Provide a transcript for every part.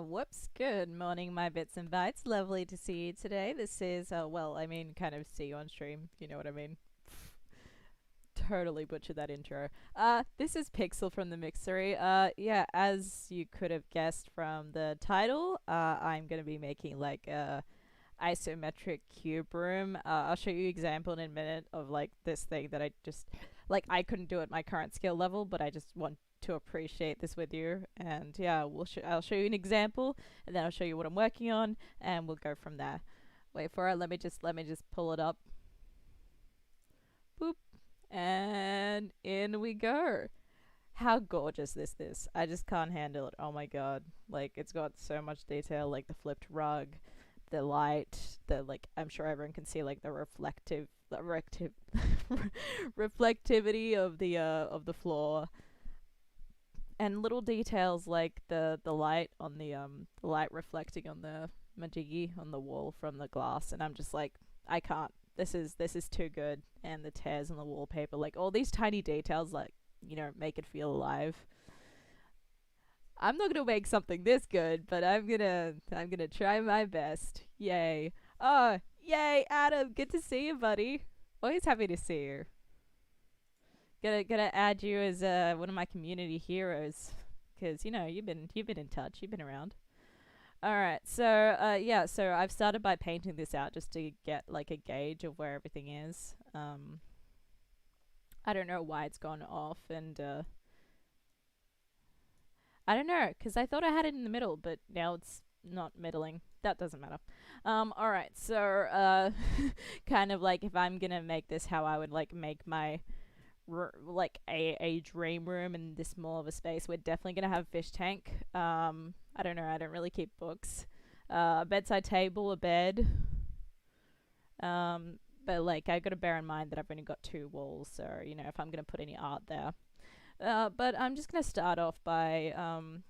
Whoops. Good morning, my bits and bytes. Lovely to see you today. This is, well, I mean, kind of see you on stream. You know what I mean? Totally butchered that intro. This is Pixel from the Mixery. Yeah, as you could have guessed from the title, I'm gonna be making like a isometric cube room. I'll show you an example in a minute of like this thing that I just like. I couldn't do at my current skill level, but I just want to appreciate this with you. And yeah, I'll show you an example, and then I'll show you what I'm working on, and we'll go from there. Wait for it. Let me just pull it up. Boop, and in we go. How gorgeous this is. I just can't handle it. Oh my god. Like, it's got so much detail, like the flipped rug, the light, the like I'm sure everyone can see like the reflectivity of the floor, and little details like the light on the light reflecting on the majiggy on the wall from the glass, and I'm just like, I can't. This is too good. And the tears on the wallpaper, like all these tiny details, like, make it feel alive. I'm not gonna make something this good, but I'm gonna try my best. Yay! Oh, yay, Adam! Good to see you, buddy. Always happy to see you. Gonna add you as one of my community heroes, because you've been in touch, you've been around. All right, so yeah, so I've started by painting this out just to get like a gauge of where everything is. I don't know why it's gone off, and I don't know, because I thought I had it in the middle, but now it's not middling. That doesn't matter. Alright, so, kind of like if I'm gonna make this how I would like make my, like a dream room in this small of a space, we're definitely gonna have a fish tank. I don't know, I don't really keep books. A bedside table, a bed. But like, I gotta bear in mind that I've only got two walls, so, if I'm gonna put any art there. But I'm just going to start off by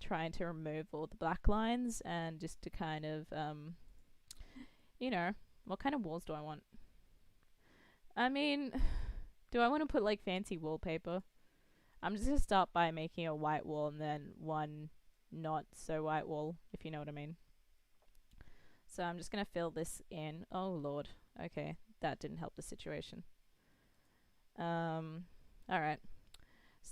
trying to remove all the black lines, and just to kind of, what kind of walls do I want? I mean, do I want to put like fancy wallpaper? I'm just going to start by making a white wall and then one not so white wall, if you know what I mean. So I'm just going to fill this in. Oh, Lord. Okay, that didn't help the situation. Alright.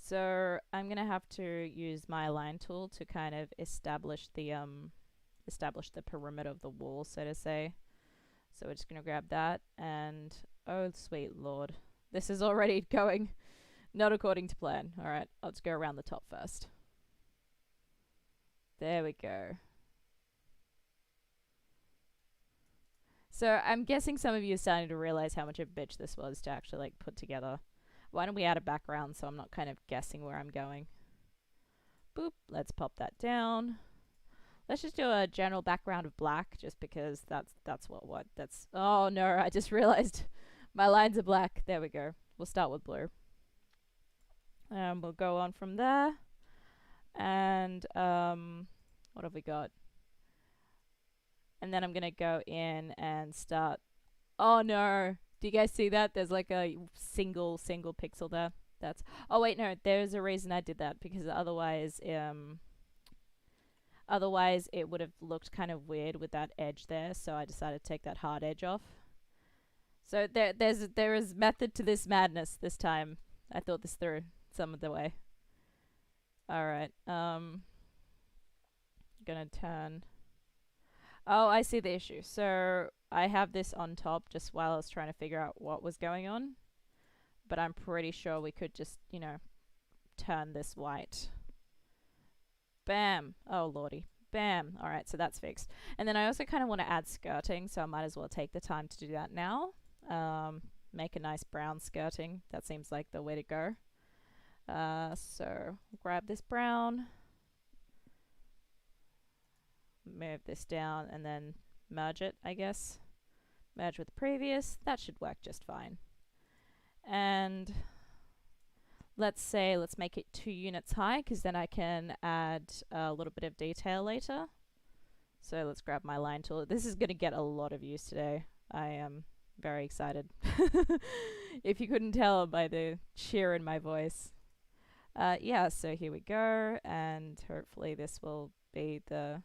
So I'm gonna have to use my line tool to kind of establish the perimeter of the wall, so to say. So we're just gonna grab that, and oh sweet lord, this is already going not according to plan. All right, let's go around the top first. There we go. So I'm guessing some of you are starting to realize how much of a bitch this was to actually like put together. Why don't we add a background so I'm not kind of guessing where I'm going? Boop, let's pop that down. Let's just do a general background of black, just because that's what that's. Oh no, I just realized my lines are black. There we go. We'll start with blue. We'll go on from there. And what have we got? And then I'm gonna go in and start. Oh no, do you guys see that? There's like a single pixel there. That's. Oh wait, no. There's a reason I did that, because otherwise it would have looked kind of weird with that edge there. So I decided to take that hard edge off. So there is method to this madness this time. I thought this through some of the way. All right. Gonna turn. Oh, I see the issue. So I have this on top just while I was trying to figure out what was going on. But I'm pretty sure we could just, turn this white. Bam. Oh, lordy. Bam. Alright, so that's fixed. And then I also kind of want to add skirting, so I might as well take the time to do that now. Make a nice brown skirting. That seems like the way to go. So grab this brown. Move this down and then merge it, I guess. Merge with the previous. That should work just fine. And let's make it 2 units high, because then I can add a little bit of detail later. So let's grab my line tool. This is going to get a lot of use today. I am very excited. If you couldn't tell by the cheer in my voice. Yeah, so here we go, and hopefully this will be the...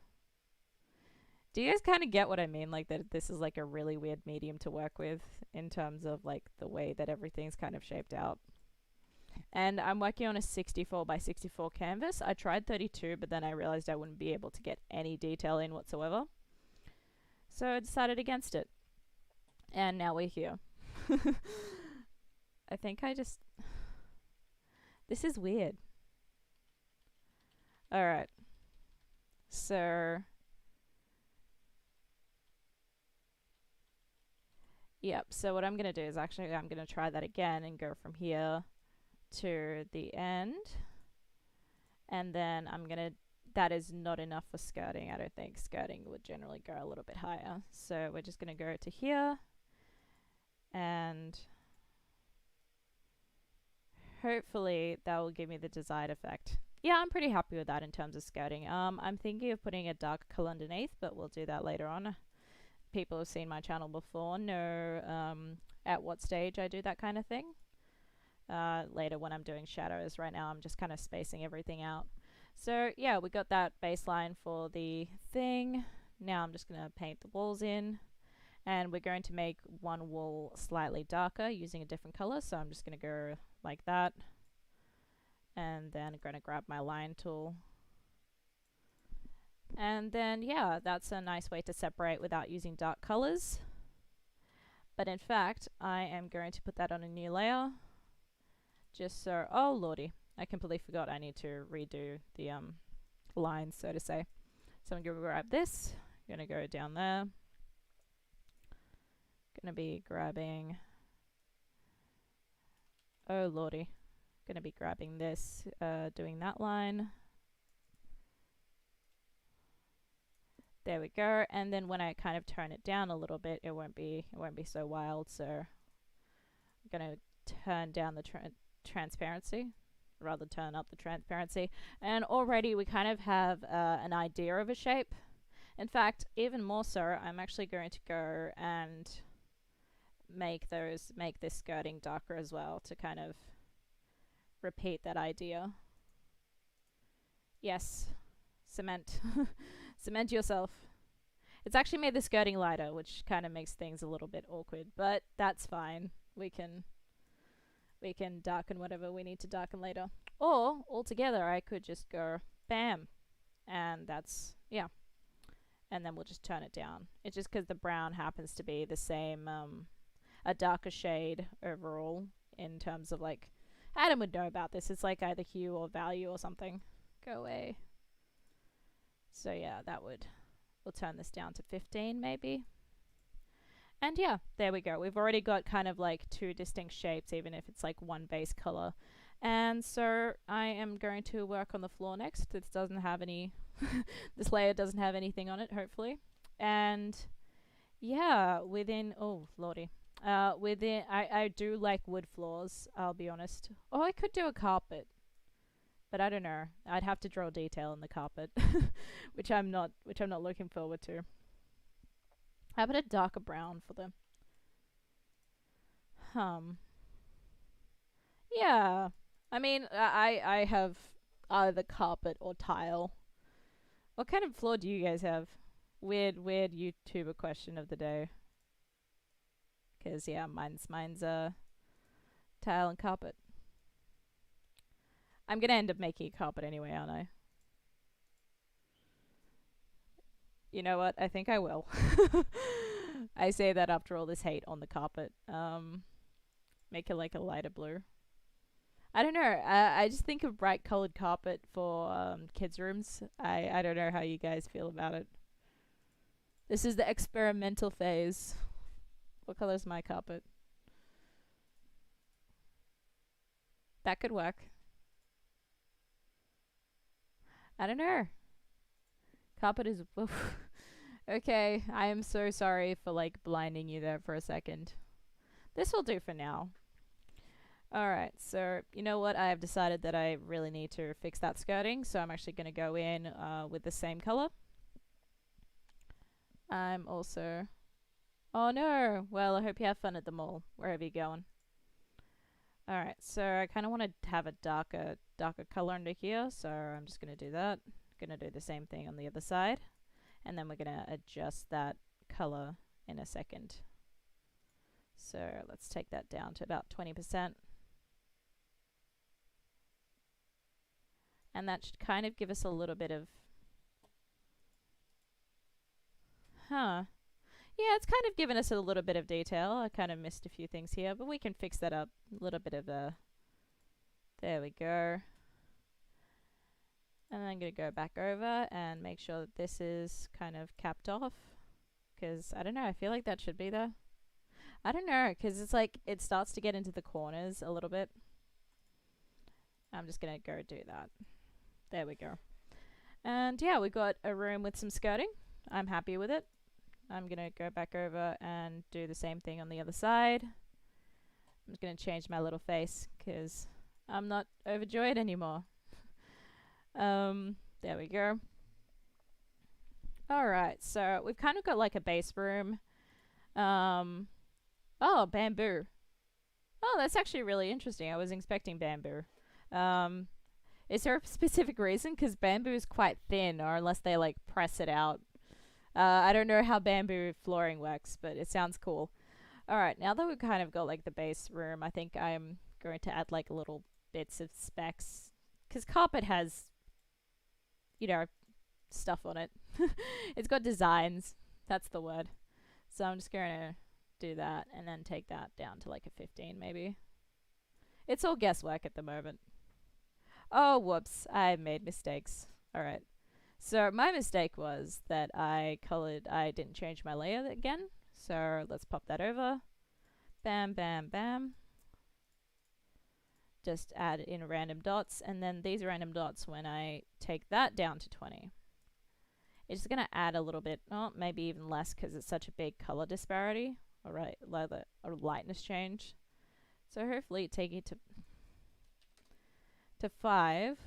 Do you guys kind of get what I mean? Like that this is like a really weird medium to work with in terms of like the way that everything's kind of shaped out. And I'm working on a 64 by 64 canvas. I tried 32, but then I realized I wouldn't be able to get any detail in whatsoever. So I decided against it. And now we're here. I think I just... This is weird. Alright. So... Yep, so what I'm going to do is actually I'm going to try that again and go from here to the end. And then I'm going to... That is not enough for skirting. I don't think skirting would generally go a little bit higher. So we're just going to go to here. And hopefully that will give me the desired effect. Yeah, I'm pretty happy with that in terms of skirting. I'm thinking of putting a dark color underneath, but we'll do that later on. People who've seen my channel before know at what stage I do that kind of thing. Later when I'm doing shadows. Right now I'm just kind of spacing everything out. So yeah, we got that baseline for the thing. Now I'm just going to paint the walls in. And we're going to make one wall slightly darker using a different color. So I'm just going to go like that. And then I'm going to grab my line tool. And then, yeah, that's a nice way to separate without using dark colors. But in fact, I am going to put that on a new layer. Just so, oh lordy, I completely forgot I need to redo the lines, so to say. So I'm going to grab this. I'm going to go down there. Gonna be grabbing, oh lordy, gonna be grabbing this, doing that line. There we go. And then when I kind of turn it down a little bit, it won't be so wild. So I'm gonna turn down the transparency, rather turn up the transparency. And already we kind of have an idea of a shape. In fact, even more so, I'm actually going to go and make this skirting darker as well to kind of repeat that idea. Yes, cement. Cement yourself. It's actually made the skirting lighter, which kind of makes things a little bit awkward, but that's fine. We can darken whatever we need to darken later. Or altogether I could just go bam, and that's, yeah. And then we'll just turn it down. It's just because the brown happens to be the same a darker shade overall in terms of like, Adam would know about this. It's like either hue or value or something. Go away. So yeah, we'll turn this down to 15 maybe. And yeah, there we go. We've already got kind of like two distinct shapes, even if it's like one base color. And so I am going to work on the floor next. This doesn't have any, this layer doesn't have anything on it, hopefully. And yeah, within, oh lordy. I do like wood floors, I'll be honest. Oh, I could do a carpet, but I don't know. I'd have to draw detail in the carpet, which I'm not looking forward to. How about a darker brown for them? Yeah. I mean, I have either carpet or tile. What kind of floor do you guys have? Weird YouTuber question of the day. Because, yeah, mine's tile and carpet. I'm going to end up making a carpet anyway, aren't I? You know what? I think I will. I say that after all this hate on the carpet. Make it like a lighter blue. I don't know. I just think of bright colored carpet for kids' rooms. I don't know how you guys feel about it. This is the experimental phase. What color is my carpet? That could work. I don't know. Carpet is... Okay, I am so sorry for like blinding you there for a second. This will do for now. Alright, so you know what? I have decided that I really need to fix that skirting, so I'm actually going to go in with the same color. I'm also Oh no. Well, I hope you have fun at the mall, wherever you're going. Alright, so I kind of want to have a darker color under here, so I'm just going to do that. Going to do the same thing on the other side, and then we're going to adjust that color in a second. So let's take that down to about 20%. And that should kind of give us a little bit of... Huh. Yeah, it's kind of given us a little bit of detail. I kind of missed a few things here, but we can fix that up. A little bit of a... There we go. And I'm going to go back over and make sure that this is kind of capped off. Because, I don't know, I feel like that should be there. I don't know, because it's like, it starts to get into the corners a little bit. I'm just going to go do that. There we go. And yeah, we got a room with some skirting. I'm happy with it. I'm going to go back over and do the same thing on the other side. I'm just going to change my little face because I'm not overjoyed anymore. There we go. Alright, so we've kind of got like a base room. Oh, bamboo. Oh, that's actually really interesting. I was expecting bamboo. Is there a specific reason? Because bamboo is quite thin, or unless they like press it out. I don't know how bamboo flooring works, but it sounds cool. Alright, now that we've kind of got like the base room, I think I'm going to add like little bits of specs. Because carpet has, you know, stuff on it. It's got designs. That's the word. So I'm just going to do that and then take that down to like a 15 maybe. It's all guesswork at the moment. Oh, whoops. I made mistakes. Alright. So my mistake was that I didn't change my layer again. So let's pop that over. Bam, bam, bam. Just add in random dots, and then these random dots, when I take that down to 20, it's going to add a little bit, oh, maybe even less because it's such a big color disparity. Alright, or lightness change. So hopefully take it to 5.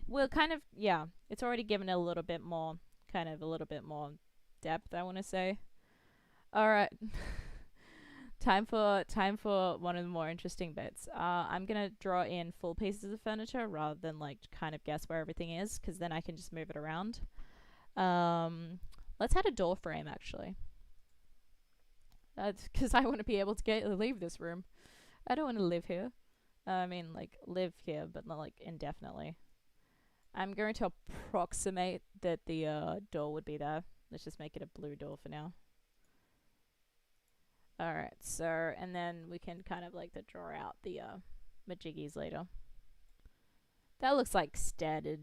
We'll kind of, yeah, it's already given a little bit more, kind of a little bit more depth, I want to say. Alright. Time for one of the more interesting bits. I'm gonna draw in full pieces of furniture rather than like kind of guess where everything is, because then I can just move it around. Let's add a door frame actually. Because I want to be able to leave this room. I don't want to live here. I mean, like live here, but not like indefinitely. I'm going to approximate that the door would be there. Let's just make it a blue door for now. Alright, so, and then we can kind of like draw out the majiggies later. That looks like standard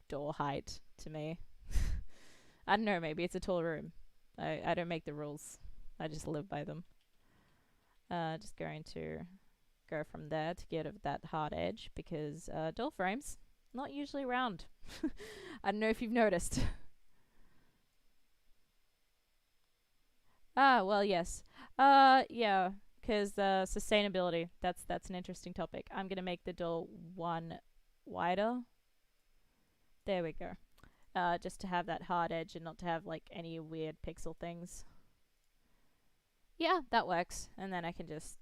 door height to me. I don't know, maybe it's a tall room. I don't make the rules. I just live by them. Just going to go from there to get that hard edge, because door frames, not usually round. I don't know if you've noticed. Ah, well, yes. Yeah, because sustainability, that's an interesting topic. I'm going to make the door one wider. There we go. Just to have that hard edge and not to have, like, any weird pixel things. Yeah, that works. And then I can just...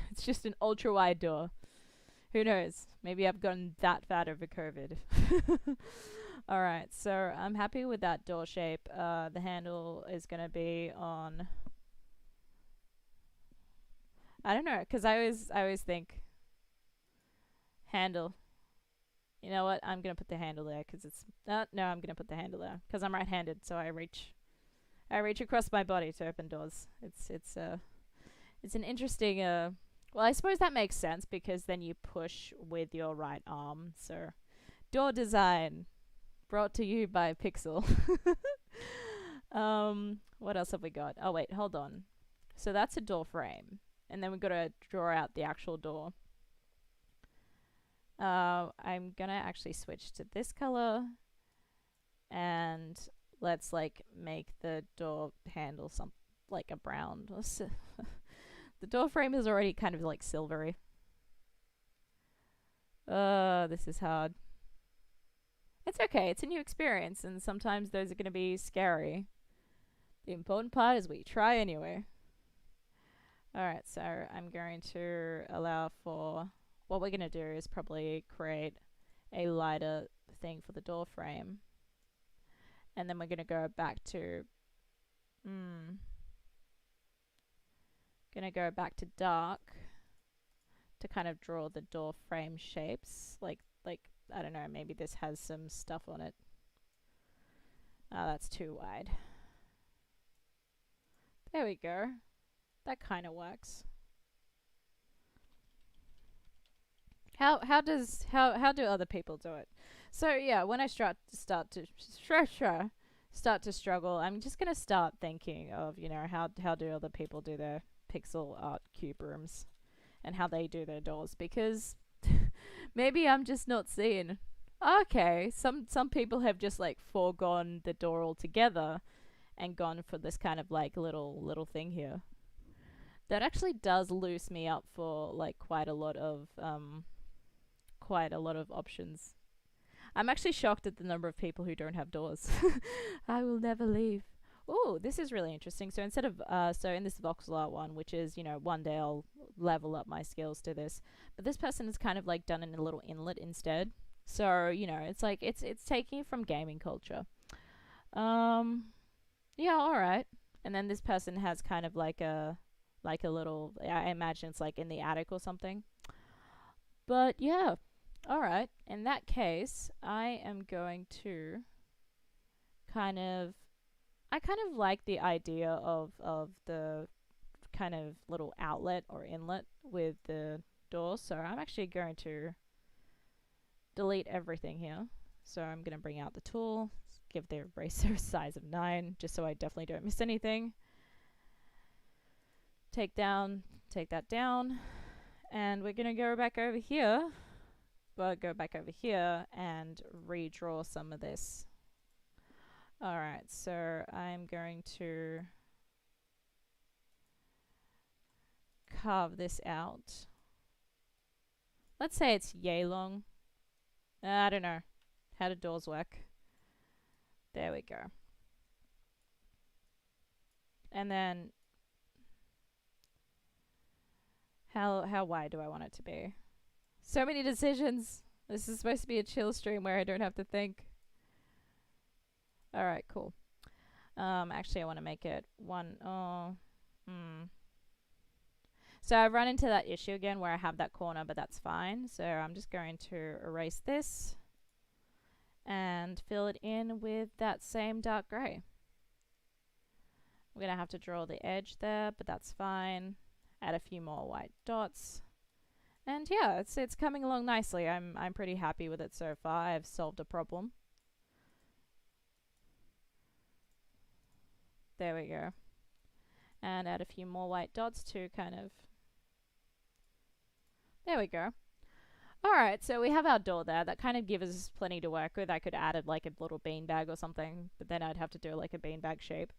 it's just an ultra-wide door. Who knows? Maybe I've gotten that fat over COVID. Alright, so I'm happy with that door shape. The handle is going to be on... I don't know, because I always think... handle. You know what? I'm going to put the handle there, because it's... no, I'm going to put the handle there, because I'm right-handed, so I reach across my body to open doors. It's an interesting... well, I suppose that makes sense, because then you push with your right arm, so... Door design. Brought to you by Pixel. What else have we got? Oh wait, hold on. So that's a door frame, and then we've got to draw out the actual door. I'm gonna actually switch to this color, and let's like make the door handle some like a brown. The door frame is already kind of like silvery. This is hard. It's okay, it's a new experience, and sometimes those are going to be scary. The important part is we try anyway. Alright, so I'm going to allow for... What we're going to do is probably create a lighter thing for the door frame. And then we're going to go back to... Gonna go back to dark to kind of draw the door frame shapes. Like I don't know, maybe this has some stuff on it. Oh, that's too wide. There we go. That kind of works. How do other people do it? So yeah, when I start to struggle, I'm just gonna start thinking of, you know, how do other people do their pixel art cube rooms and how they do their doors, because maybe I'm just not seeing. Okay, some people have just like foregone the door altogether and gone for this kind of like little thing here. That actually does loose me up for like quite a lot of options. I'm actually shocked at the number of people who don't have doors. I will never leave. Oh, this is really interesting. So instead of so in this voxel art one, which is, you know, one day I'll level up my skills to this, but this person has kind of like done it in a little inlet instead. So, you know, it's like it's taking it from gaming culture. Yeah, all right. And then this person has kind of like a little, I imagine it's like in the attic or something. But yeah, all right. In that case, I am going to I kind of like the idea of the kind of little outlet or inlet with the door. So I'm actually going to delete everything here. So I'm going to bring out the tool, give the eraser a size of 9, just so I definitely don't miss anything. Take that down, and we're going to go back over here, and redraw some of this. Alright, so I'm going to carve this out. Let's say it's yay long. I don't know. How do doors work? There we go. And then how wide do I want it to be? So many decisions. This is supposed to be a chill stream where I don't have to think. Alright, cool. Actually I want to make it one. So I've run into that issue again where I have that corner, but that's fine. So I'm just going to erase this and fill it in with that same dark grey. I'm going to have to draw the edge there, but that's fine. Add a few more white dots. And yeah, it's coming along nicely. I'm pretty happy with it so far. I've solved a problem. There we go. And add a few more white dots to kind of... There we go. Alright, so we have our door there. That kind of gives us plenty to work with. I could add like a little beanbag or something, but then I'd have to do like a beanbag shape.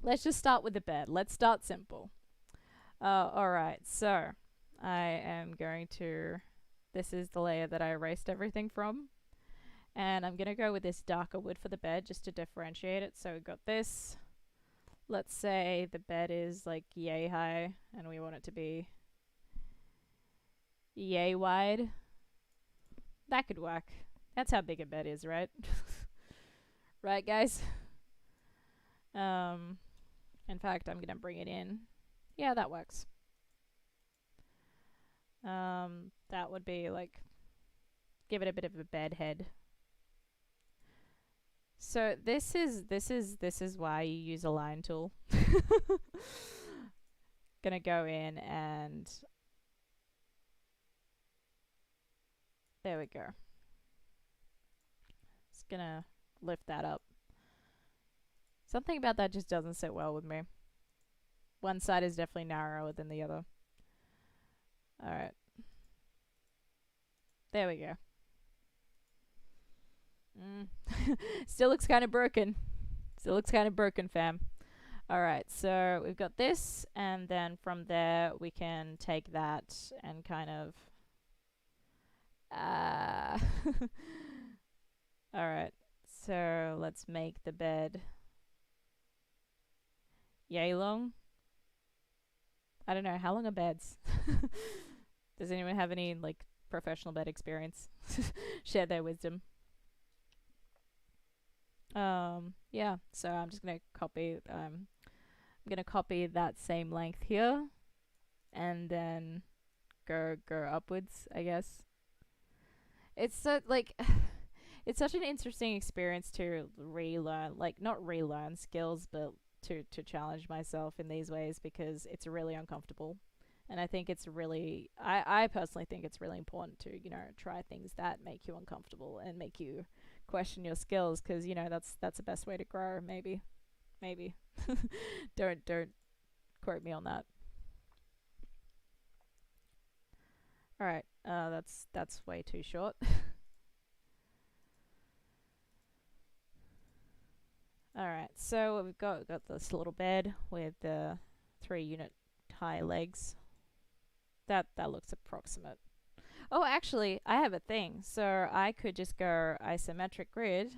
Let's just start with the bed. Let's start simple. Alright, so I am going to... This is the layer that I erased everything from. And I'm going to go with this darker wood for the bed just to differentiate it. So we've got this. Let's say the bed is like yay high and we want it to be yay wide. That could work. That's how big a bed is, right? Right, guys? In fact, I'm going to bring it in. Yeah, that works. That would be like, give it a bit of a bed head. So this is why you use a line tool. Gonna go in and there we go. Just gonna lift that up. Something about that just doesn't sit well with me. One side is definitely narrower than the other. Alright. There we go. Still looks kind of broken. Still looks kind of broken, fam. Alright, so we've got this, and then from there we can take that and kind of... Alright, So let's make the bed yay long. I don't know, how long are beds? Does anyone have any like professional bed experience? Share their wisdom. Yeah, so I'm just gonna copy I'm gonna copy that same length here and then go upwards, I guess. It's so like it's such an interesting experience to relearn, like not relearn skills, but to challenge myself in these ways because it's really uncomfortable. And I think it's really, I personally think it's really important to, you know, try things that make you uncomfortable and make you question your skills because, you know, that's the best way to grow, maybe. Maybe. Don't quote me on that. All right, that's way too short. All right, so we've got this little bed with the 3 unit high legs. That looks approximate. Oh, actually, I have a thing. So I could just go isometric grid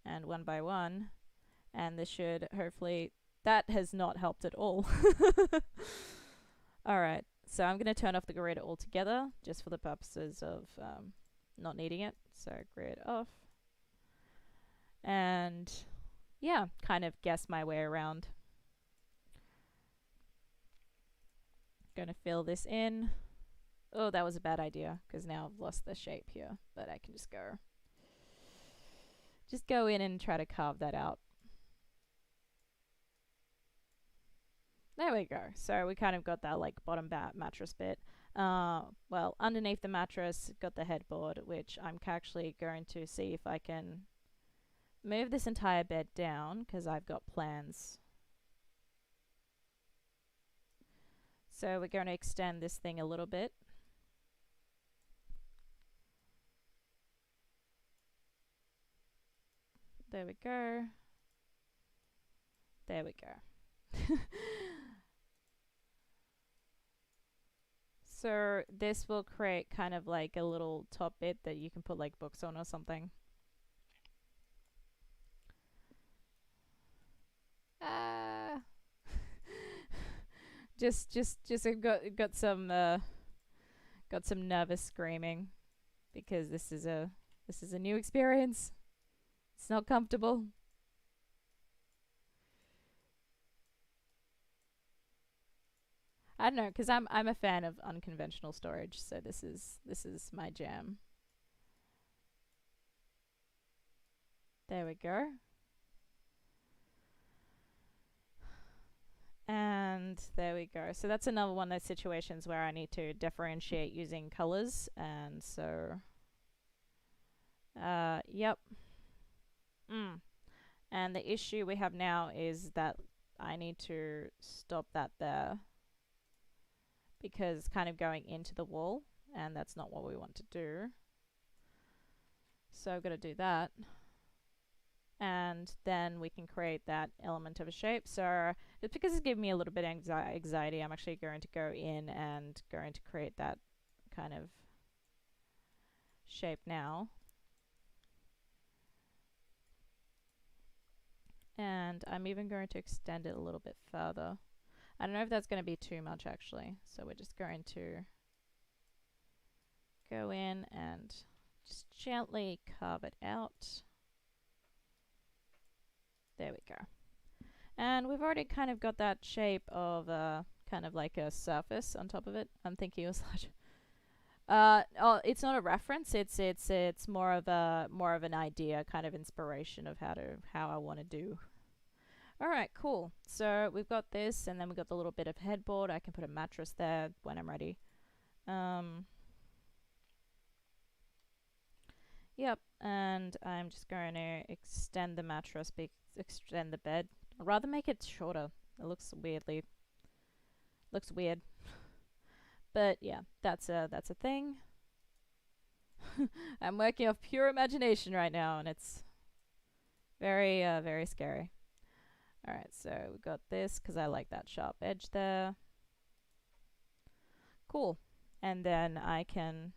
and one by one, and this should hopefully. That has not helped at all. All right, so I'm going to turn off the grid altogether just for the purposes of not needing it. So grid off. And yeah, kind of guess my way around. Gonna fill this in. Oh, that was a bad idea because now I've lost the shape here, but I can just go in and try to carve that out. There we go. So we kind of got that like bottom mattress bit. Well, underneath the mattress, got the headboard, which I'm actually going to see if I can move this entire bed down because I've got plans. So we're going to extend this thing a little bit. There we go. There we go. So this will create kind of like a little top bit that you can put like books on or something. Ah. just got some nervous screaming because this is a new experience. It's not comfortable. I don't know because I'm a fan of unconventional storage, so this is my jam. There we go. And there we go. So that's another one of those situations where I need to differentiate using colors. And so, yep. Mm. And the issue we have now is that I need to stop that there because it's kind of going into the wall, and that's not what we want to do. So I've got to do that. And then we can create that element of a shape. So just because it's giving me a little bit of anxiety, I'm actually going to go in and going to create that kind of shape now. And I'm even going to extend it a little bit further. I don't know if that's going to be too much actually. So we're just going to go in and just gently carve it out. There we go. And we've already kind of got that shape of kind of like a surface on top of it. I'm thinking it was like oh, it's not a reference. It's more of an idea, kind of inspiration of how I want to do. All right, cool. So we've got this, and then we've got the little bit of headboard. I can put a mattress there when I'm ready. Yep, and I'm just going to extend the mattress, extend the bed. I'd rather make it shorter. It looks weird. But yeah, that's a thing. I'm working off pure imagination right now, and it's very scary. All right, so we got this because I like that sharp edge there. Cool. And then I can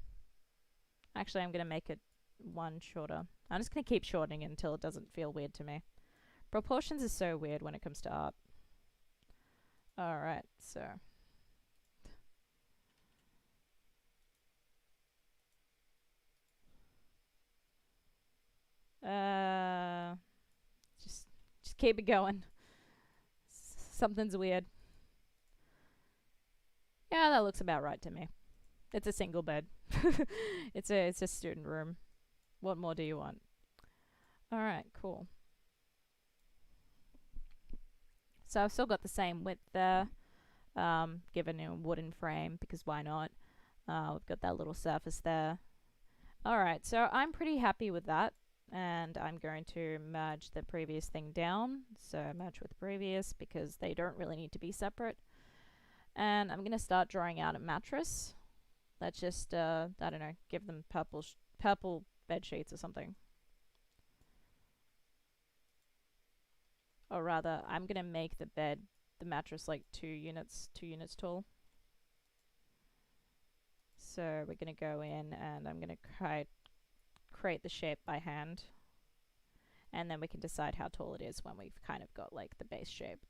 actually I'm gonna make it one shorter. I'm just going to keep shortening it until it doesn't feel weird to me. Proportions is so weird when it comes to art. Alright, so... Just keep it going. Something's weird. Yeah, that looks about right to me. It's a single bed. It's a student room. What more do you want? Alright, cool. So I've still got the same width there. Given a wooden frame, because why not? We've got that little surface there. Alright, so I'm pretty happy with that. And I'm going to merge the previous thing down. So merge with previous, because they don't really need to be separate. And I'm going to start drawing out a mattress. Let's just, I don't know, give them purple bed sheets or something. Or rather, I'm going to make the mattress like 2 units tall. So we're going to go in and I'm going to create the shape by hand. And then we can decide how tall it is when we've kind of got like the base shape.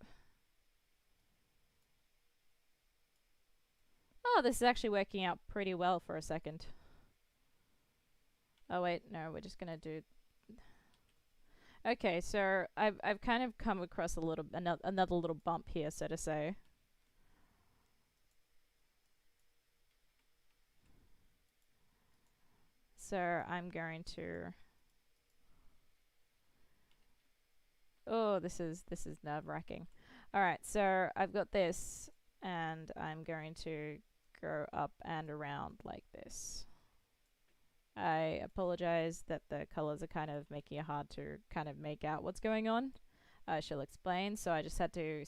Oh, this is actually working out pretty well for a second. Oh wait, no, we're just gonna do... Okay, so I've kind of come across another little bump here, so to say. So I'm going to... Oh, this is nerve-wracking. Alright, so I've got this, and I'm going to go up and around like this. I apologize that the colors are kind of making it hard to kind of make out what's going on. I shall explain. So I just had to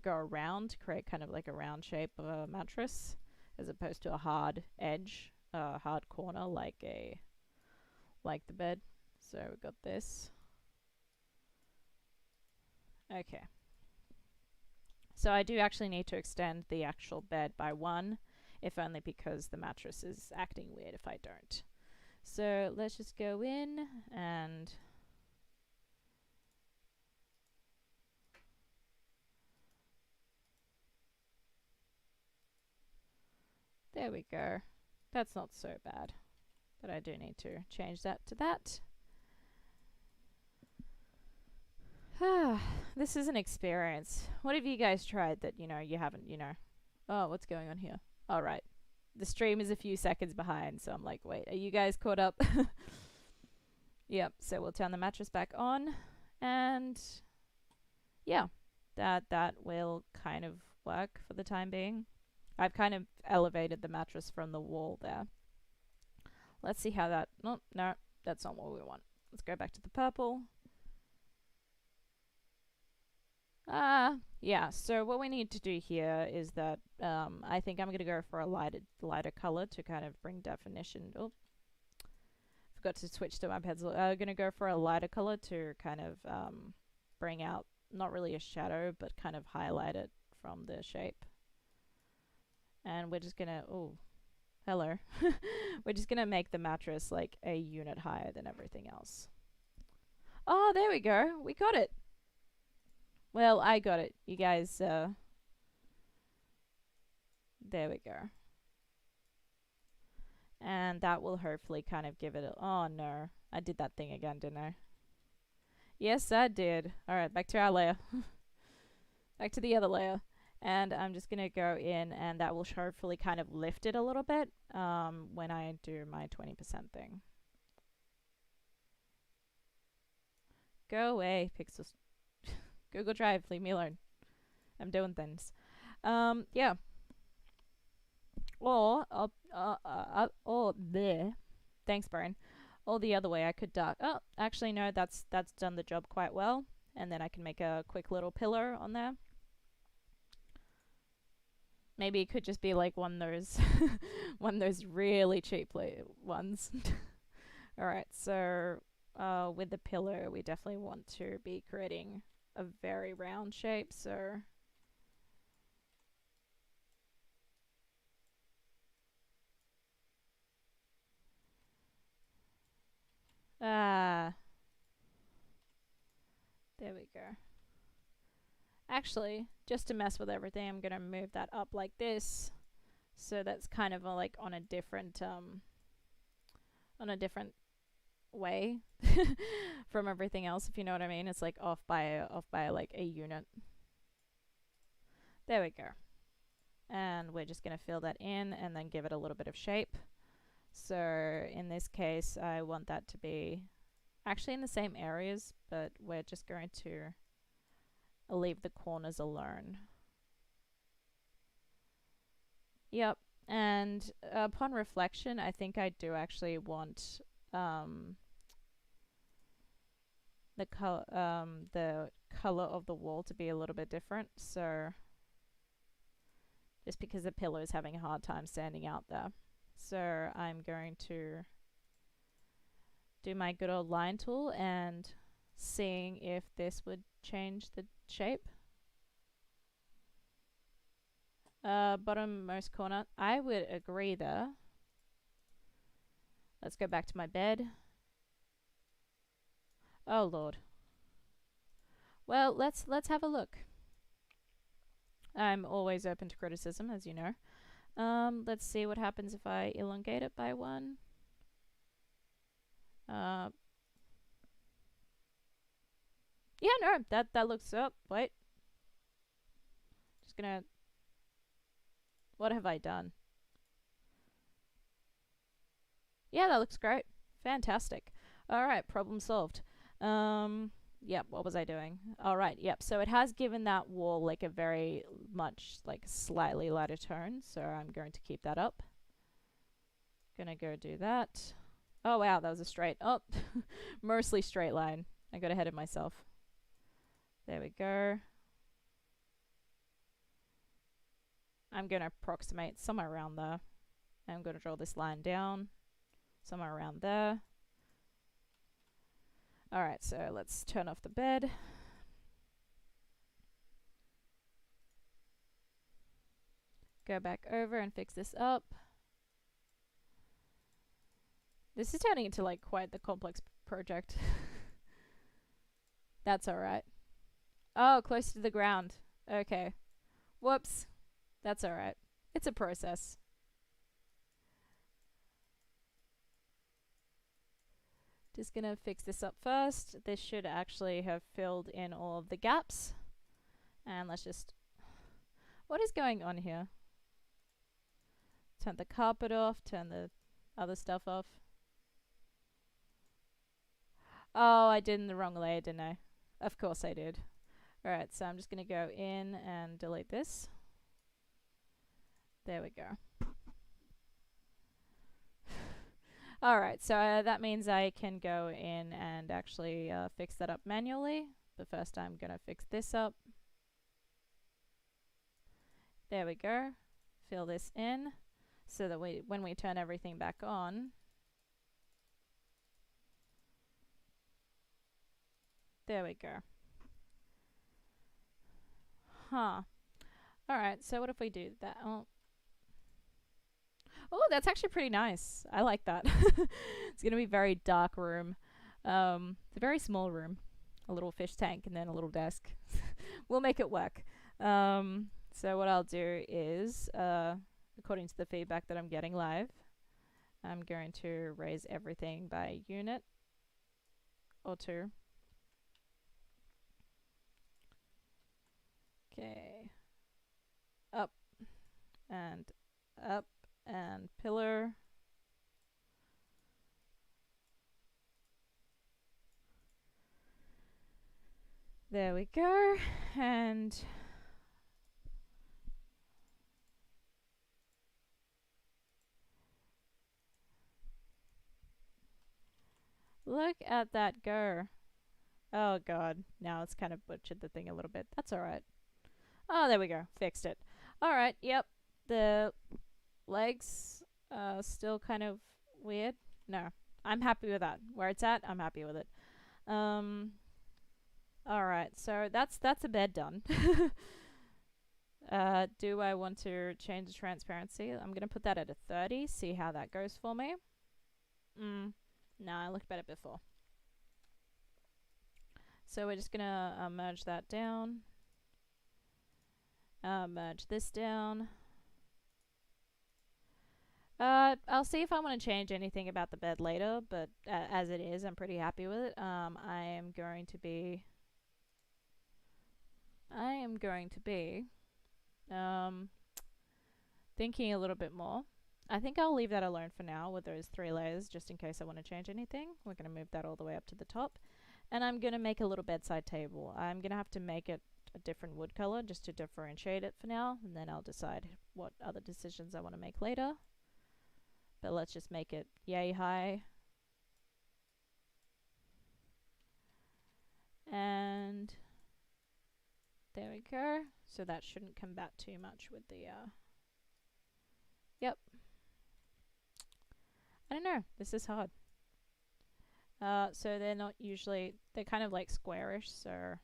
go around to create kind of like a round shape of a mattress, as opposed to a hard edge, hard corner like the bed. So we've got this. Okay. So I do actually need to extend the actual bed by 1, if only because the mattress is acting weird if I don't. So let's just go in and there we go. That's not so bad, but I do need to change that to that. This is an experience. What have you guys tried that, you haven't, Oh, what's going on here? All right. The stream is a few seconds behind, so I'm like, wait, are you guys caught up? Yep, so we'll turn the mattress back on, and yeah, that will kind of work for the time being. I've kind of elevated the mattress from the wall there. Let's see how that... No, that's not what we want. Let's go back to the purple. Yeah, so what we need to do here is that I think I'm going to go for a lighter color to kind of bring definition. Oh, forgot to switch to my pencil. I'm going to go for a lighter color to kind of bring out, not really a shadow, but kind of highlight it from the shape. And we're just going to... Oh, hello. We're just going to make the mattress like a unit higher than everything else. Oh, there we go. We got it. Well, I got it. You guys, there we go. And that will hopefully kind of give it a... Oh, no. I did that thing again, didn't I? Yes, I did. Alright, back to our layer. Back to the other layer. And I'm just going to go in, and that will hopefully kind of lift it a little bit when I do my 20% thing. Go away, Pixels. Google Drive, leave me alone. I'm doing things. Yeah. Or there. Thanks, Brian. Or the other way, I could dark. Oh, actually, no, that's done the job quite well. And then I can make a quick little pillar on there. Maybe it could just be like one of those, one of those really cheap ones. All right, so with the pillar, we definitely want to be creating a very round shape, so Ah, there we go. Actually, just to mess with everything, I'm gonna move that up like this. So that's kind of like on a different way from everything else, if you know what I mean. It's like off by like a unit. There we go. And we're just going to fill that in and then give it a little bit of shape. So in this case, I want that to be actually in the same areas, but we're just going to leave the corners alone. Yep. And upon reflection, I think I do actually want the color of the wall to be a little bit different. So just because the pillow is having a hard time standing out there. So I'm going to do my good old line tool and seeing if this would change the shape. Bottommost corner. I would agree there. Let's go back to my bed. Oh Lord. Well, let's have a look. I'm always open to criticism, as you know. Let's see what happens if I elongate it by one. Yeah, no, that looks up. Wait. Just gonna. What have I done? Yeah, that looks great. Fantastic. All right, problem solved. Yep, what was I doing? All right, yep. So it has given that wall like a very much like slightly lighter tone. So I'm going to keep that up. Gonna go do that. Oh wow, that was a straight. Oh, mostly straight line. I got ahead of myself. There we go. I'm gonna approximate somewhere around there. I'm gonna draw this line down somewhere around there. Alright, so let's turn off the bed. Go back over and fix this up. This is turning into like quite the complex project. That's alright. Oh, close to the ground. Okay. Whoops. That's alright. It's a process. Just gonna fix this up first. This should actually have filled in all of the gaps. And let's just... What is going on here? Turn the carpet off, turn the other stuff off. Oh, I did in the wrong layer, didn't I? Of course I did. Alright, so I'm just gonna go in and delete this. There we go. Alright, so that means I can go in and actually fix that up manually. But first I'm gonna fix this up. There we go. Fill this in so that when we turn everything back on, there we go. Huh. Alright, so what if we do that? Oh, that's actually pretty nice. I like that. It's gonna be a very dark room. It's a very small room. A little fish tank and then a little desk. We'll make it work. So what I'll do is, according to the feedback that I'm getting live, I'm going to raise everything by a unit or two. Okay. Up and up and pillar. There we go. And look at that go. Oh god, now it's kind of butchered the thing a little bit. That's alright. Oh, there we go. Fixed it. Alright, yep. The legs still kind of weird. No, I'm happy with that. Where it's at, I'm happy with it. Alright, so that's a bed done. Do I want to change the transparency? I'm gonna put that at a 30, see how that goes for me. No, I looked better before. so we're just gonna merge that down. Merge this down. I'll see if I want to change anything about the bed later, but as it is, I'm pretty happy with it. I am going to be thinking a little bit more. I think I'll leave that alone for now with those 3 layers, just in case I want to change anything. We're going to move that all the way up to the top. And I'm going to make a little bedside table. I'm going to have to make it a different wood color just to differentiate it for now, and then I'll decide what other decisions I want to make later. But let's just make it yay high. And there we go. So that shouldn't combat too much with the yep. I don't know. This is hard. So they're not usually, they're kind of like squarish, so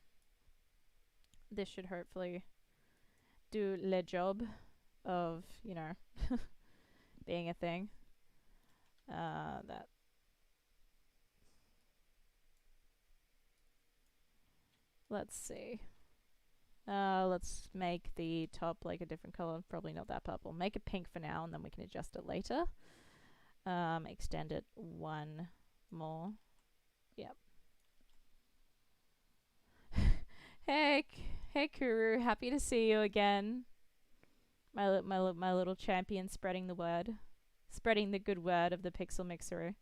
this should hopefully do le job of, you know, being a thing. That. Let's see. Let's make the top like a different color. Probably not that purple. Make it pink for now, and then we can adjust it later. Extend it 1 more. Yep. Hey, Kuru. Happy to see you again. My little champion, spreading the word, spreading the good word of the Pixel Mixer.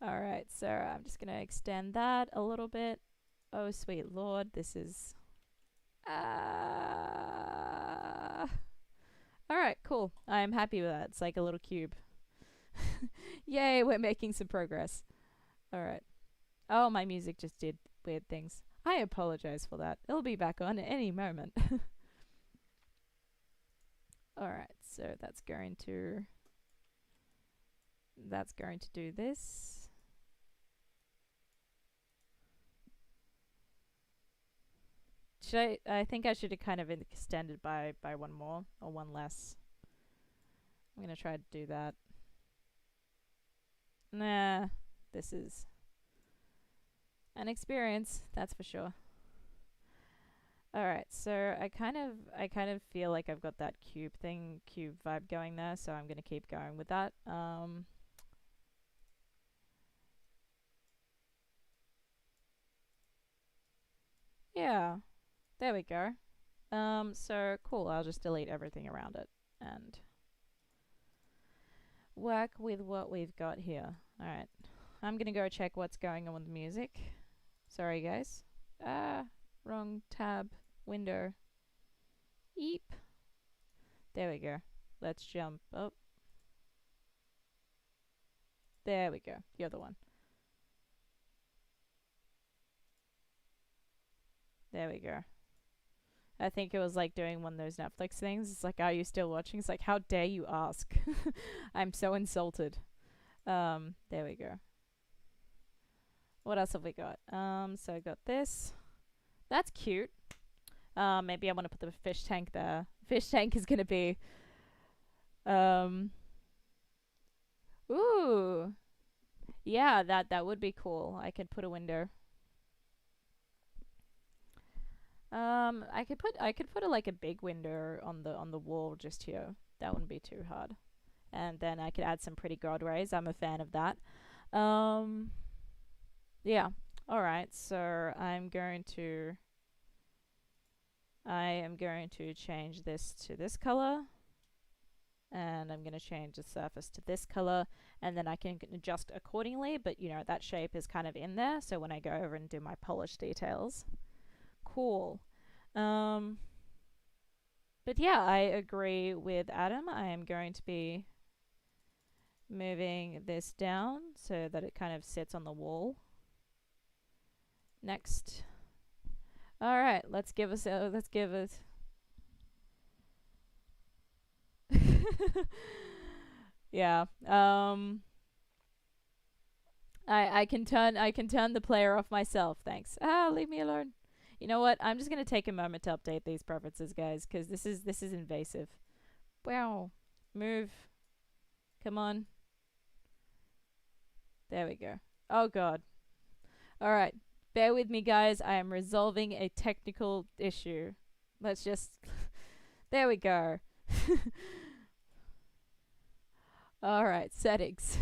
All right, so I'm just gonna extend that a little bit. Oh, sweet Lord, this is... Alright, cool. I'm happy with that. It's like a little cube. Yay, we're making some progress. Alright. Oh, my music just did weird things. I apologize for that. It'll be back on at any moment. Alright, so that's going to do this. I think I should have kind of extended by 1 more or 1 less. I'm gonna try to do that. Nah, this is an experience, that's for sure. Alright, so I kind of feel like I've got that cube vibe going there, so I'm gonna keep going with that. Yeah. There we go. So cool, I'll just delete everything around it and work with what we've got here. Alright, I'm gonna go check what's going on with the music. Sorry guys. Wrong tab, window. Eep. There we go. Let's jump up. There we go, the other one. There we go. I think it was like doing one of those Netflix things. It's like, are you still watching? It's like, how dare you ask? I'm so insulted. There we go. What else have we got? So I got this. That's cute. Maybe I want to put the fish tank there. Fish tank is gonna be. Ooh. Yeah, that would be cool. I could put a window. I could put like a big window on the wall just here. That wouldn't be too hard. And then I could add some pretty god rays. I'm a fan of that. Yeah. All right. So I am going to change this to this color. And I'm going to change the surface to this color, and then I can adjust accordingly, but you know, that shape is kind of in there, so when I go over and do my polish details. Cool. But yeah, I agree with Adam. I am going to be moving this down so that it kind of sits on the wall. Next. All right, let's give us. Yeah. I can turn the player off myself. Thanks. Leave me alone. You know what? I'm just gonna take a moment to update these preferences, guys, because this is invasive. Wow. Move. Come on. There we go. Oh god. All right. Bear with me, guys. I am resolving a technical issue. Let's just. There we go. Alright, settings.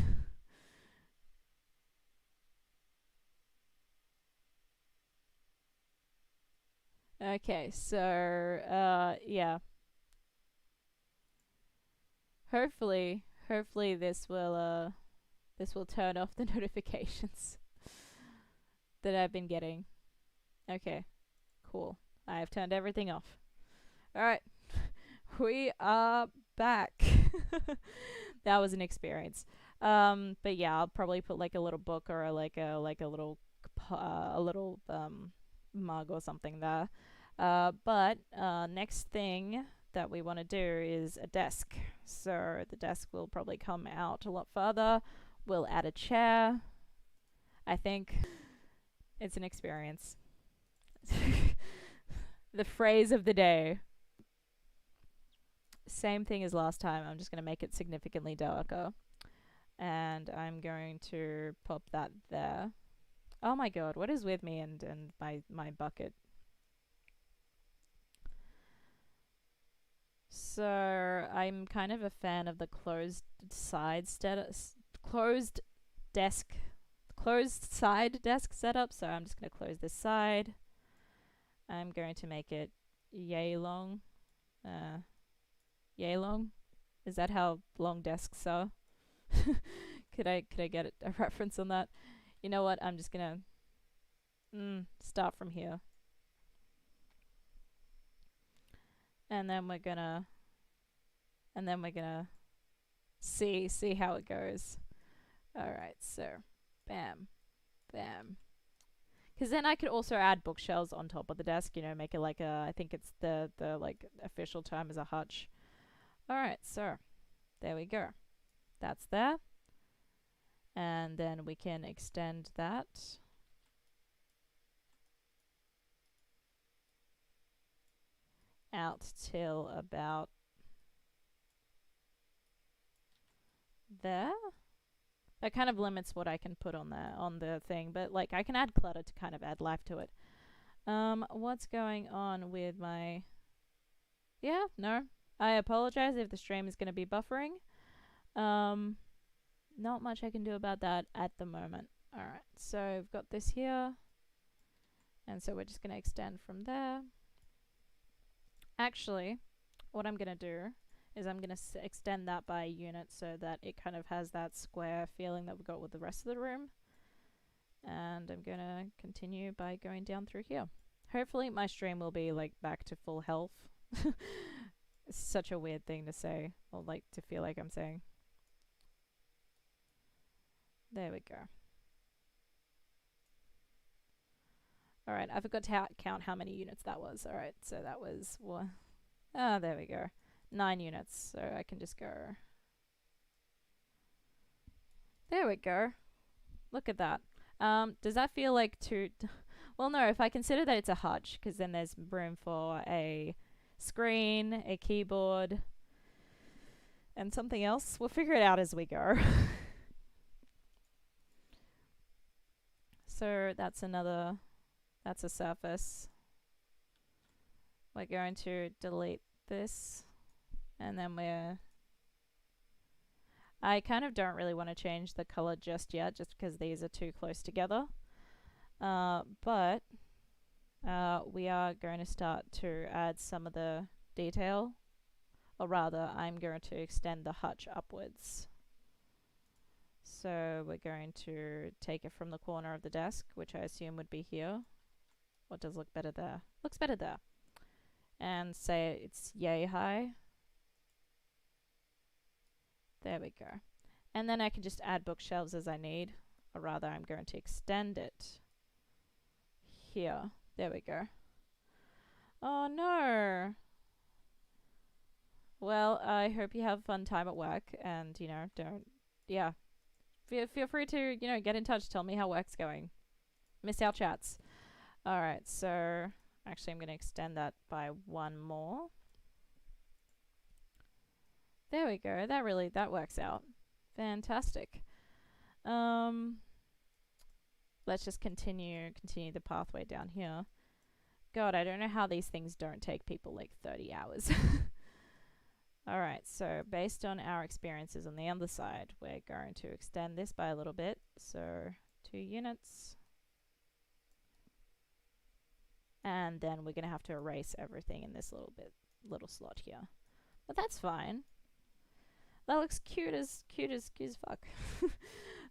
Okay, so, yeah. Hopefully this will turn off the notifications that I've been getting. Okay, cool. I have turned everything off. Alright, we are back. That was an experience. But yeah, I'll probably put like a little book or a little mug or something there. But next thing that we want to do is a desk. So the desk will probably come out a lot further. We'll add a chair. I think it's an experience. The phrase of the day. Same thing as last time. I'm just going to make it significantly darker. And I'm going to pop that there. Oh my god, what is with me and my bucket? So I'm kind of a fan of the closed side closed desk closed side desk setup, so I'm just going to close this side. I'm going to make it yay long. Yay long? Is that how long desks are? could I get a reference on that? You know what? I'm just gonna start from here, and then we're gonna see how it goes. All right, so bam, bam. Because then I could also add bookshelves on top of the desk. You know, make it like a. I think it's the like official term is a hutch. All right, so there we go. That's there. And then we can extend that out till about there. That kind of limits what I can put on the thing, but like I can add clutter to kind of add life to it. What's going on with my? Yeah, no. I apologize if the stream is going to be buffering. Not much I can do about that at the moment. Alright, so we've got this here. And so we're just going to extend from there. Actually, what I'm going to do is I'm going to extend that by a unit so that it kind of has that square feeling that we got with the rest of the room. And I'm going to continue by going down through here. Hopefully my stream will be like back to full health. It's such a weird thing to say, or like to feel like I'm saying. There we go. Alright, I forgot to count how many units that was. Alright, so that was one. Ah, there we go. 9 units, so I can just go. There we go. Look at that. Does that feel like too... Well, no, if I consider that it's a hutch, because then there's room for a screen, a keyboard, and something else. We'll figure it out as we go. So that's a surface. We're going to delete this, and then I kind of don't really want to change the color just yet, just because these are too close together. But we are going to start to add some of the detail, or rather I'm going to extend the hutch upwards. So we're going to take it from the corner of the desk, which I assume would be here. What does look better there? Looks better there. And say it's yay high. There we go. And then I can just add bookshelves as I need, or rather I'm going to extend it here. There we go. Oh no! Well, I hope you have a fun time at work, and you know, feel free to, you know, get in touch, tell me how work's going. Miss our chats. Alright, so actually I'm going to extend that by one more. There we go. That works out. Fantastic. let's just continue the pathway down here. God, I don't know how these things don't take people like 30 hours. Alright, so based on our experiences on the other side, we're going to extend this by a little bit. So 2 units. And then we're going to have to erase everything in this little slot here. But that's fine. That looks cute as fuck.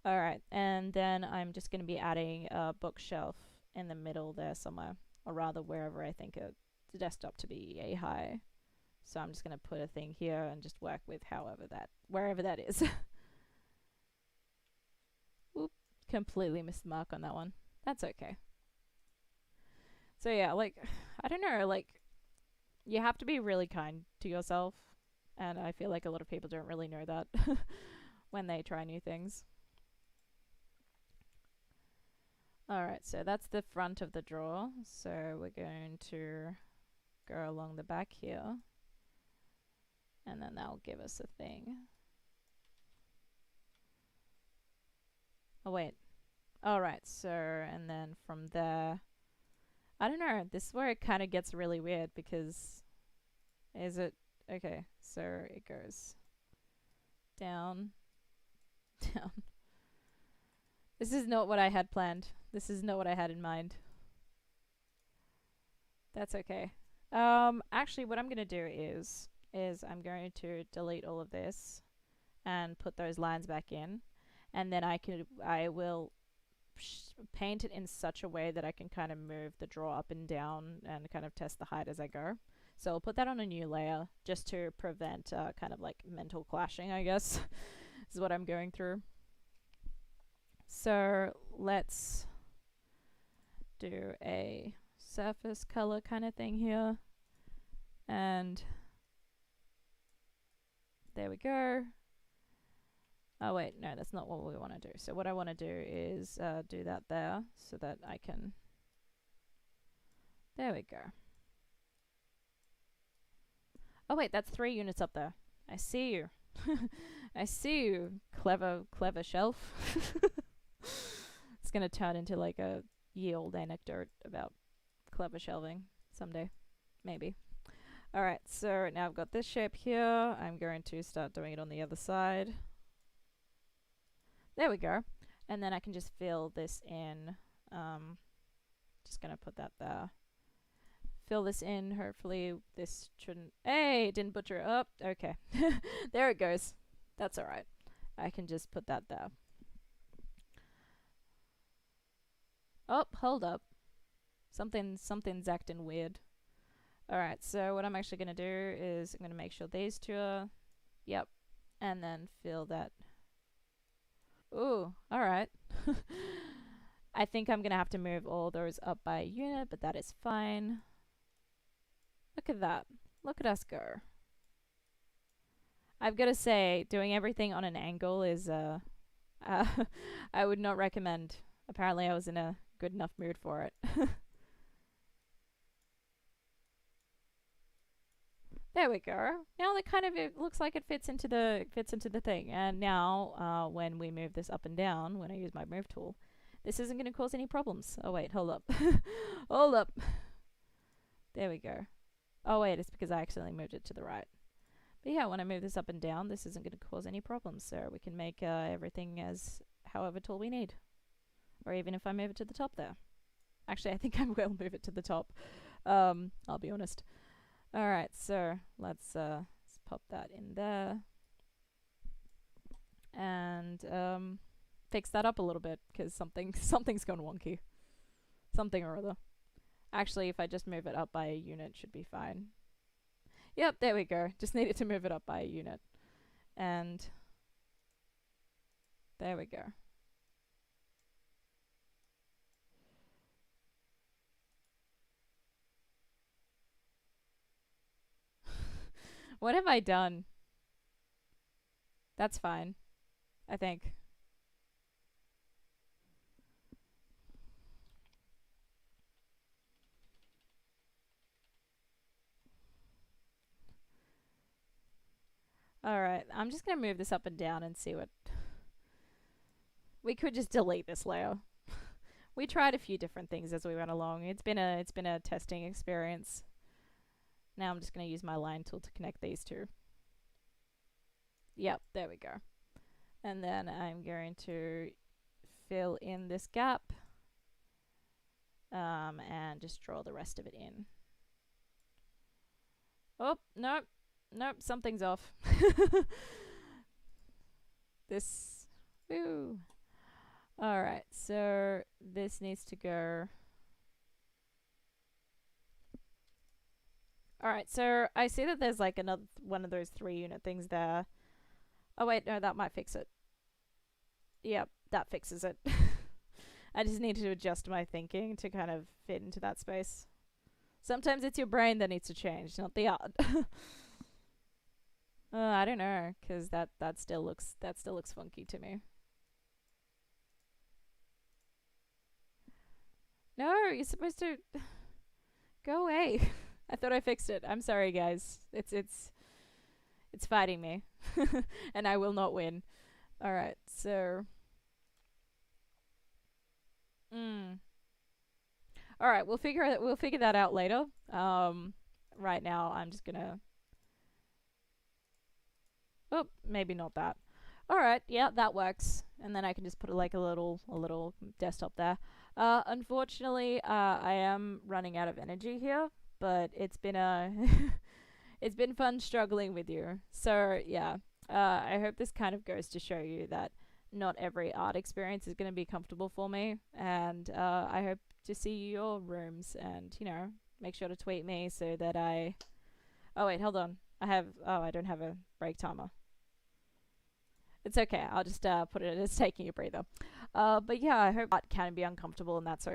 Alright, and then I'm just going to be adding a bookshelf in the middle there somewhere. Or rather wherever I think the desktop to be a high. So I'm just going to put a thing here and just work with wherever that is. Oop, completely missed the mark on that one. That's okay. So yeah, like, I don't know, like, you have to be really kind to yourself. And I feel like a lot of people don't really know that when they try new things. Alright, so that's the front of the drawer. So we're going to go along the back here. And then that'll give us a thing. Oh, wait. Alright, so, and then from there, I don't know, this is where it kind of gets really weird because, is it, okay, so it goes down, down. This is not what I had planned. This is not what I had in mind. That's okay. Actually, what I'm going to do is I'm going to delete all of this and put those lines back in, and then I will paint it in such a way that I can kind of move the drawer up and down and kind of test the height as I go. So I'll put that on a new layer just to prevent kind of like mental clashing, I guess, is what I'm going through. So let's do a surface color kind of thing here. And there we go. Oh wait, no, that's not what we want to do. So what I want to do is do that there so that I can... There we go. Oh wait, that's 3 units up there. I see you. I see you, clever shelf. It's going to turn into like a ye-old anecdote about clever shelving someday. Maybe. Alright, so now I've got this shape here. I'm going to start doing it on the other side. There we go. And then I can just fill this in. Just going to put that there. Fill this in. Hopefully this shouldn't... Hey, it didn't butcher it up. Okay. There it goes. That's alright. I can just put that there. Oh, hold up. Something's acting weird. Alright, so what I'm actually going to do is I'm going to make sure these two are... Yep. And then fill that... Ooh, alright. I think I'm going to have to move all those up by a unit, but that is fine. Look at that. Look at us go. I've got to say, doing everything on an angle is... I would not recommend. Apparently I was in a good enough mood for it. There we go. Now that kind of it looks like it fits into the thing. And now when we move this up and down, when I use my move tool, this isn't going to cause any problems. Oh wait, hold up. Hold up. There we go. Oh wait, it's because I accidentally moved it to the right. But yeah, when I move this up and down, this isn't going to cause any problems. So we can make everything as however tall we need. Or even if I move it to the top there. Actually, I think I will move it to the top. I'll be honest. Alright, so let's pop that in there. And fix that up a little bit, because something's gone wonky. Something or other. Actually, if I just move it up by a unit, it should be fine. Yep, there we go. Just needed to move it up by a unit. And there we go. What have I done? That's fine, I think. Alright, I'm just going to move this up and down and see what... We could just delete this layer. We tried a few different things as we went along. It's been a testing experience. Now I'm just going to use my line tool to connect these two. Yep, there we go. And then I'm going to fill in this gap and just draw the rest of it in. Oh, nope, nope, something's off. This, woo. Alright, so this needs to go. Alright, so I see that there's like another one of those 3-unit things there. Oh wait, no, that might fix it. Yep, that fixes it. I just need to adjust my thinking to kind of fit into that space. Sometimes it's your brain that needs to change, not the art. I don't know, because that still looks funky to me. No, you're supposed to go away. I thought I fixed it. I'm sorry, guys. It's fighting me, and I will not win. All right, so. All right, we'll figure that out later. Right now, I'm just gonna. Oh, maybe not that. All right, yeah, that works. And then I can just put like a little desktop there. Unfortunately, I am running out of energy here, but it's been it's been fun struggling with you. So yeah, I hope this kind of goes to show you that not every art experience is going to be comfortable for me, and I hope to see your rooms, and make sure to tweet me so that I. Oh wait, hold on. I don't have a break timer. It's okay. I'll just put it as taking a breather. But yeah, I hope art can be uncomfortable, and that's okay.